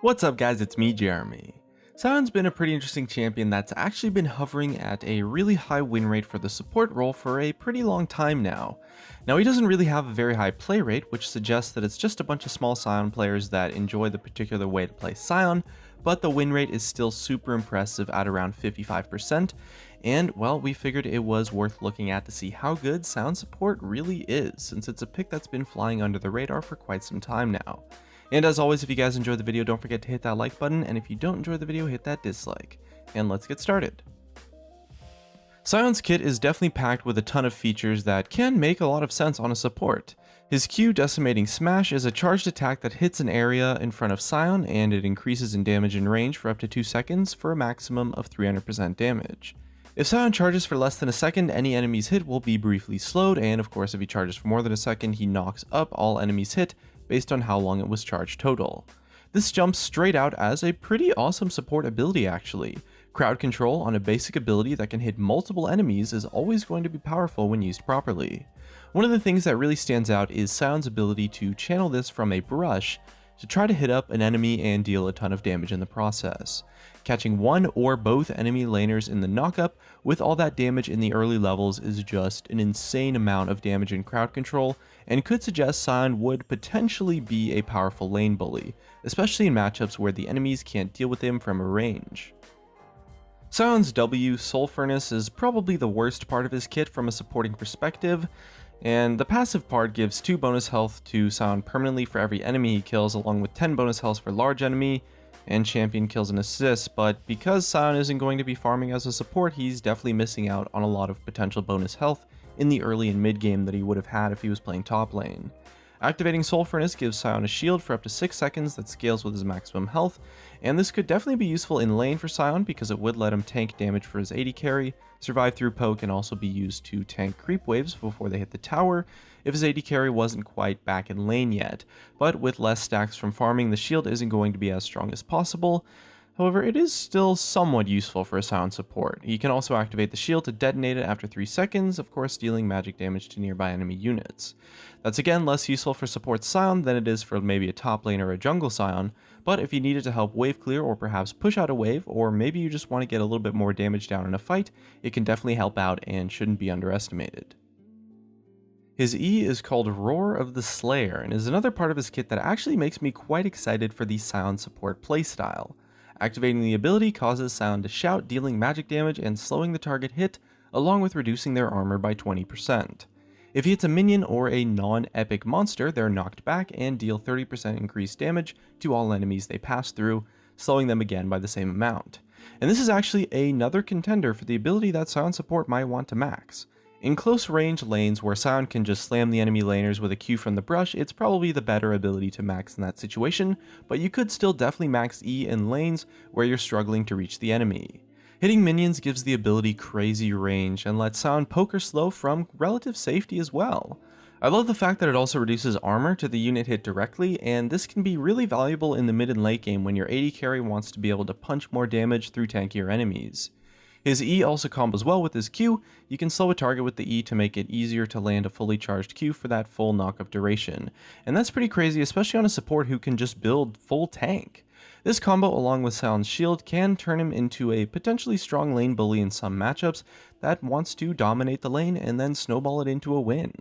What's up guys, it's me Jeremy. Sion's been a pretty interesting champion that's actually been hovering at a really high win rate for the support role for a pretty long time now. Now he doesn't really have a very high play rate, which suggests that it's just a bunch of small Sion players that enjoy the particular way to play Sion, but the win rate is still super impressive at around 55%, and well, we figured it was worth looking at to see how good Sion Support really is, since it's a pick that's been flying under the radar for quite some time now. And as always, if you guys enjoyed the video, don't forget to hit that like button, and if you don't enjoy the video, hit that dislike. And let's get started. Sion's kit is definitely packed with a ton of features that can make a lot of sense on a support. His Q, Decimating Smash, is a charged attack that hits an area in front of Sion, and it increases in damage and range for up to 2 seconds for a maximum of 300% damage. If Sion charges for less than a second, any enemy's hit will be briefly slowed, and of course if he charges for more than a second, he knocks up all enemies hit based on how long it was charged total. This jumps straight out as a pretty awesome support ability actually. Crowd control on a basic ability that can hit multiple enemies is always going to be powerful when used properly. One of the things that really stands out is Sion's ability to channel this from a brush to try to hit up an enemy and deal a ton of damage in the process. Catching one or both enemy laners in the knockup with all that damage in the early levels is just an insane amount of damage in crowd control, and could suggest Sion would potentially be a powerful lane bully, especially in matchups where the enemies can't deal with him from a range. Sion's W, Soul Furnace, is probably the worst part of his kit from a supporting perspective, and the passive part gives 2 bonus health to Sion permanently for every enemy he kills, along with 10 bonus health for large enemy, and champion kills and assists, but because Sion isn't going to be farming as a support, he's definitely missing out on a lot of potential bonus health in the early and mid game that he would have had if he was playing top lane. Activating Soul Furnace gives Sion a shield for up to 6 seconds that scales with his maximum health, and this could definitely be useful in lane for Sion because it would let him tank damage for his AD carry, survive through poke, and also be used to tank creep waves before they hit the tower if his AD carry wasn't quite back in lane yet. But with less stacks from farming, the shield isn't going to be as strong as possible. However, it is still somewhat useful for a Sion support. He can also activate the shield to detonate it after 3 seconds, of course dealing magic damage to nearby enemy units. That's again less useful for support Sion than it is for maybe a top lane or a jungle Sion, but if you needed to help wave clear or perhaps push out a wave, or maybe you just want to get a little bit more damage down in a fight, it can definitely help out and shouldn't be underestimated. His E is called Roar of the Slayer, and is another part of his kit that actually makes me quite excited for the Sion support playstyle. Activating the ability causes Sion to shout, dealing magic damage and slowing the target hit, along with reducing their armor by 20%. If he hits a minion or a non-epic monster, they're knocked back and deal 30% increased damage to all enemies they pass through, slowing them again by the same amount. And this is actually another contender for the ability that Sion support might want to max. In close range lanes where Sion can just slam the enemy laners with a Q from the brush, it's probably the better ability to max in that situation, but you could still definitely max E in lanes where you're struggling to reach the enemy. Hitting minions gives the ability crazy range and lets Sion poke or slow from relative safety as well. I love the fact that it also reduces armor to the unit hit directly, and this can be really valuable in the mid and late game when your AD carry wants to be able to punch more damage through tankier enemies. His E also combos well with his Q. You can slow a target with the E to make it easier to land a fully charged Q for that full knockup duration, and that's pretty crazy, especially on a support who can just build full tank. This combo along with Sion's shield can turn him into a potentially strong lane bully in some matchups that wants to dominate the lane and then snowball it into a win.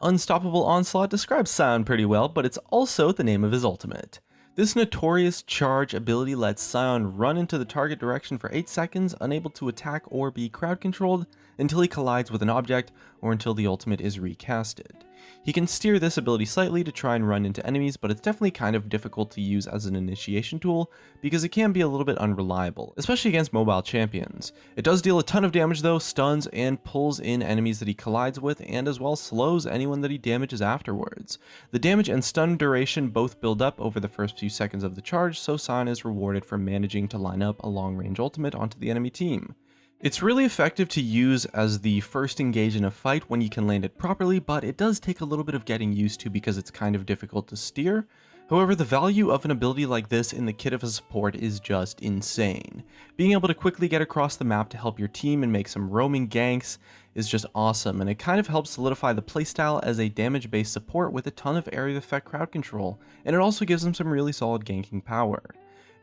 Unstoppable Onslaught describes Sion pretty well, but it's also the name of his ultimate. This notorious charge ability lets Sion run into the target direction for 8 seconds, unable to attack or be crowd controlled until he collides with an object or until the ultimate is recasted. He can steer this ability slightly to try and run into enemies, but it's definitely kind of difficult to use as an initiation tool because it can be a little bit unreliable, especially against mobile champions. It does deal a ton of damage though, stuns and pulls in enemies that he collides with, and as well slows anyone that he damages afterwards. The damage and stun duration both build up over the first few seconds of the charge, so Sion is rewarded for managing to line up a long range ultimate onto the enemy team. It's really effective to use as the first engage in a fight when you can land it properly, but it does take a little bit of getting used to because it's kind of difficult to steer. However, the value of an ability like this in the kit of a support is just insane. Being able to quickly get across the map to help your team and make some roaming ganks is just awesome, and it kind of helps solidify the playstyle as a damage-based support with a ton of area effect crowd control, and it also gives them some really solid ganking power.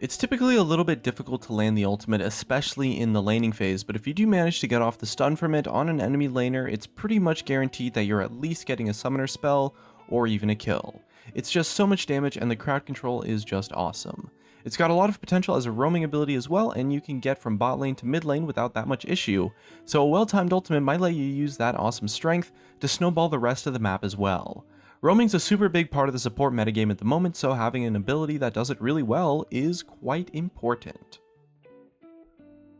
It's typically a little bit difficult to land the ultimate, especially in the laning phase, but if you do manage to get off the stun from it on an enemy laner, it's pretty much guaranteed that you're at least getting a summoner spell or even a kill. It's just so much damage, and the crowd control is just awesome. It's got a lot of potential as a roaming ability as well, and you can get from bot lane to mid lane without that much issue, so a well-timed ultimate might let you use that awesome strength to snowball the rest of the map as well. Roaming's a super big part of the support metagame at the moment, so having an ability that does it really well is quite important.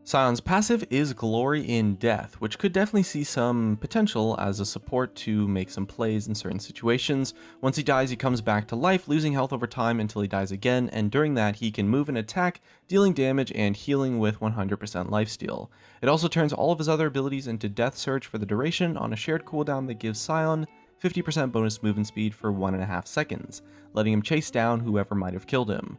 Sion's passive is Glory in Death, which could definitely see some potential as a support to make some plays in certain situations. Once he dies, he comes back to life, losing health over time until he dies again, and during that he can move and attack, dealing damage and healing with 100% lifesteal. It also turns all of his other abilities into Death Surge for the duration on a shared cooldown that gives Sion 50% bonus movement speed for 1.5 seconds, letting him chase down whoever might have killed him.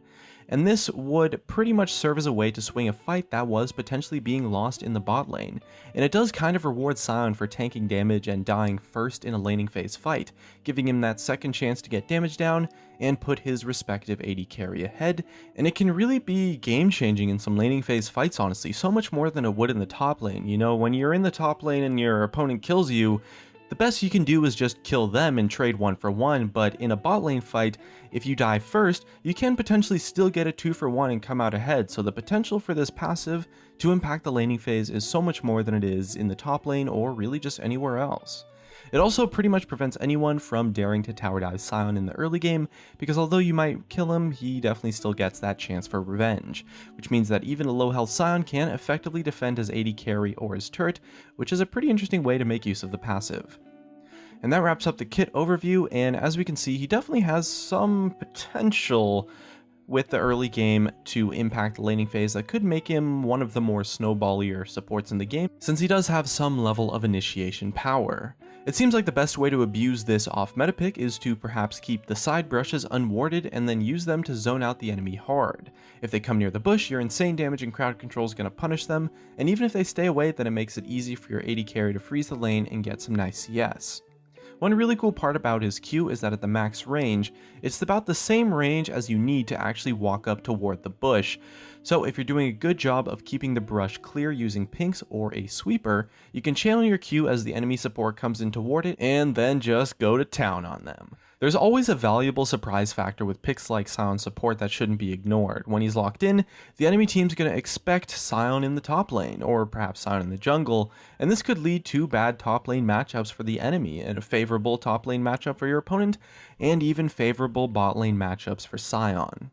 And this would pretty much serve as a way to swing a fight that was potentially being lost in the bot lane, and it does kind of reward Sion for tanking damage and dying first in a laning phase fight, giving him that second chance to get damage down and put his respective AD carry ahead, and it can really be game changing in some laning phase fights, honestly, so much more than it would in the top lane. You know, when you're in the top lane and your opponent kills you, the best you can do is just kill them and trade 1 for 1, but in a bot lane fight, if you die first, you can potentially still get a 2 for 1 and come out ahead, so the potential for this passive to impact the laning phase is so much more than it is in the top lane or really just anywhere else. It also pretty much prevents anyone from daring to tower dive Sion in the early game, because although you might kill him, he definitely still gets that chance for revenge, which means that even a low health Sion can effectively defend his AD carry or his turret, which is a pretty interesting way to make use of the passive. And that wraps up the kit overview, and as we can see, he definitely has some potential with the early game to impact the laning phase that could make him one of the more snowballier supports in the game, since he does have some level of initiation power. It seems like the best way to abuse this off-meta pick is to perhaps keep the side brushes unwarded and then use them to zone out the enemy hard. If they come near the bush, your insane damage and crowd control is going to punish them, and even if they stay away, then it makes it easy for your AD carry to freeze the lane and get some nice CS. One really cool part about his Q is that at the max range, it's about the same range as you need to actually walk up toward the bush. So if you're doing a good job of keeping the brush clear using pinks or a sweeper, you can channel your Q as the enemy support comes in toward it and then just go to town on them. There's always a valuable surprise factor with picks like Sion Support that shouldn't be ignored. When he's locked in, the enemy team's going to expect Sion in the top lane, or perhaps Sion in the jungle, and this could lead to bad top lane matchups for the enemy, and a favorable top lane matchup for your opponent, and even favorable bot lane matchups for Sion.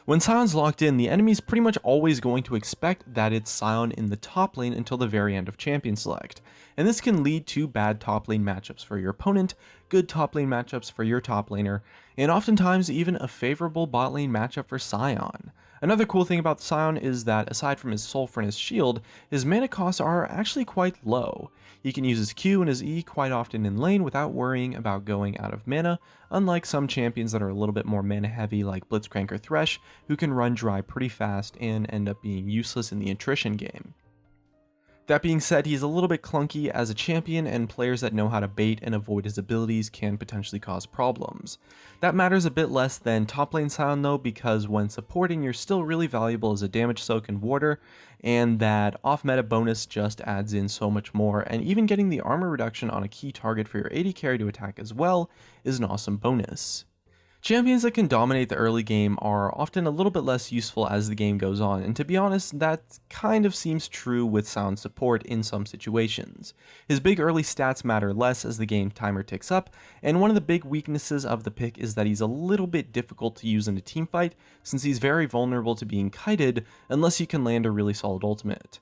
When Sion's locked in, the enemy's pretty much always going to expect that it's Sion in the top lane until the very end of champion select, and this can lead to bad top lane matchups for your opponent, good top lane matchups for your top laner, and oftentimes even a favorable bot lane matchup for Sion. Another cool thing about Sion is that aside from his sulfur and his shield, his mana costs are actually quite low. He can use his Q and his E quite often in lane without worrying about going out of mana, unlike some champions that are a little bit more mana heavy like Blitzcrank or Thresh, who can run dry pretty fast and end up being useless in the attrition game. That being said, he's a little bit clunky as a champion, and players that know how to bait and avoid his abilities can potentially cause problems. That matters a bit less than top lane Sion though, because when supporting, you're still really valuable as a damage soak and warder, and that off-meta bonus just adds in so much more, and even getting the armor reduction on a key target for your AD carry to attack as well is an awesome bonus. Champions that can dominate the early game are often a little bit less useful as the game goes on, and to be honest, that kind of seems true with Sion Support in some situations. His big early stats matter less as the game timer ticks up, and one of the big weaknesses of the pick is that he's a little bit difficult to use in a teamfight, since he's very vulnerable to being kited unless you can land a really solid ultimate.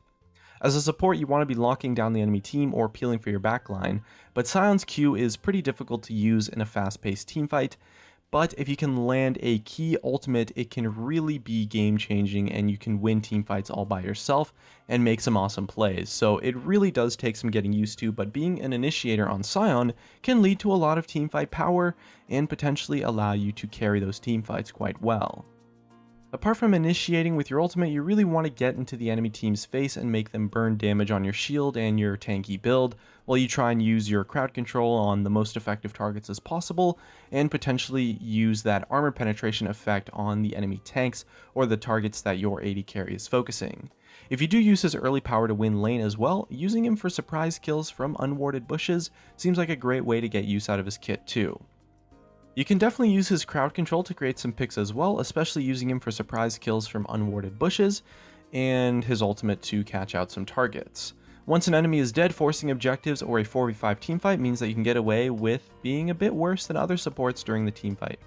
As a support, you want to be locking down the enemy team or peeling for your backline, but Sion's Q is pretty difficult to use in a fast-paced teamfight, but if you can land a key ultimate, it can really be game changing and you can win team fights all by yourself and make some awesome plays. So it really does take some getting used to, but being an initiator on Sion can lead to a lot of team fight power and potentially allow you to carry those team fights quite well. Apart from initiating with your ultimate, you really want to get into the enemy team's face and make them burn damage on your shield and your tanky build, while you try and use your crowd control on the most effective targets as possible, and potentially use that armor penetration effect on the enemy tanks or the targets that your AD carry is focusing. If you do use his early power to win lane as well, using him for surprise kills from unwarded bushes seems like a great way to get use out of his kit too. You can definitely use his crowd control to create some picks as well, especially using him for surprise kills from unwarded bushes, and his ultimate to catch out some targets. Once an enemy is dead, forcing objectives or a 4v5 teamfight means that you can get away with being a bit worse than other supports during the teamfight.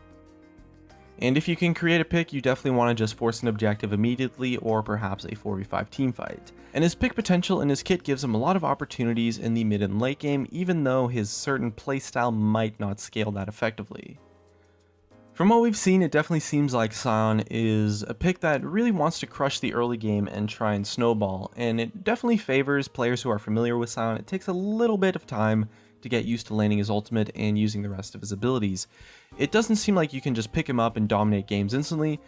And if you can create a pick, you definitely want to just force an objective immediately or perhaps a 4v5 teamfight. And his pick potential in his kit gives him a lot of opportunities in the mid and late game, even though his certain playstyle might not scale that effectively. From what we've seen, it definitely seems like Sion is a pick that really wants to crush the early game and try and snowball, and it definitely favors players who are familiar with Sion. It takes a little bit of time to get used to landing his ultimate and using the rest of his abilities. It doesn't seem like you can just pick him up and dominate games instantly,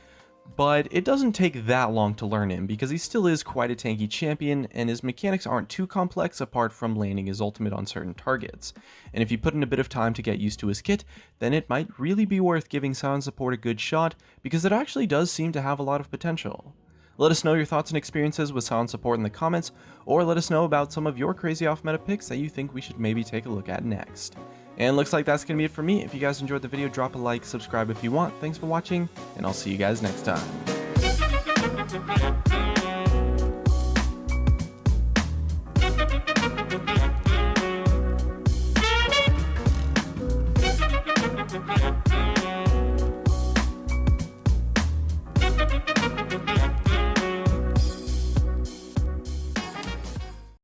but it doesn't take that long to learn him because he still is quite a tanky champion and his mechanics aren't too complex apart from landing his ultimate on certain targets. And if you put in a bit of time to get used to his kit, then it might really be worth giving Sion Support a good shot because it actually does seem to have a lot of potential. Let us know your thoughts and experiences with Sion Support in the comments, or let us know about some of your crazy off-meta picks that you think we should maybe take a look at next. And looks like that's going to be it for me. If you guys enjoyed the video, drop a like, subscribe if you want. Thanks for watching, and I'll see you guys next time.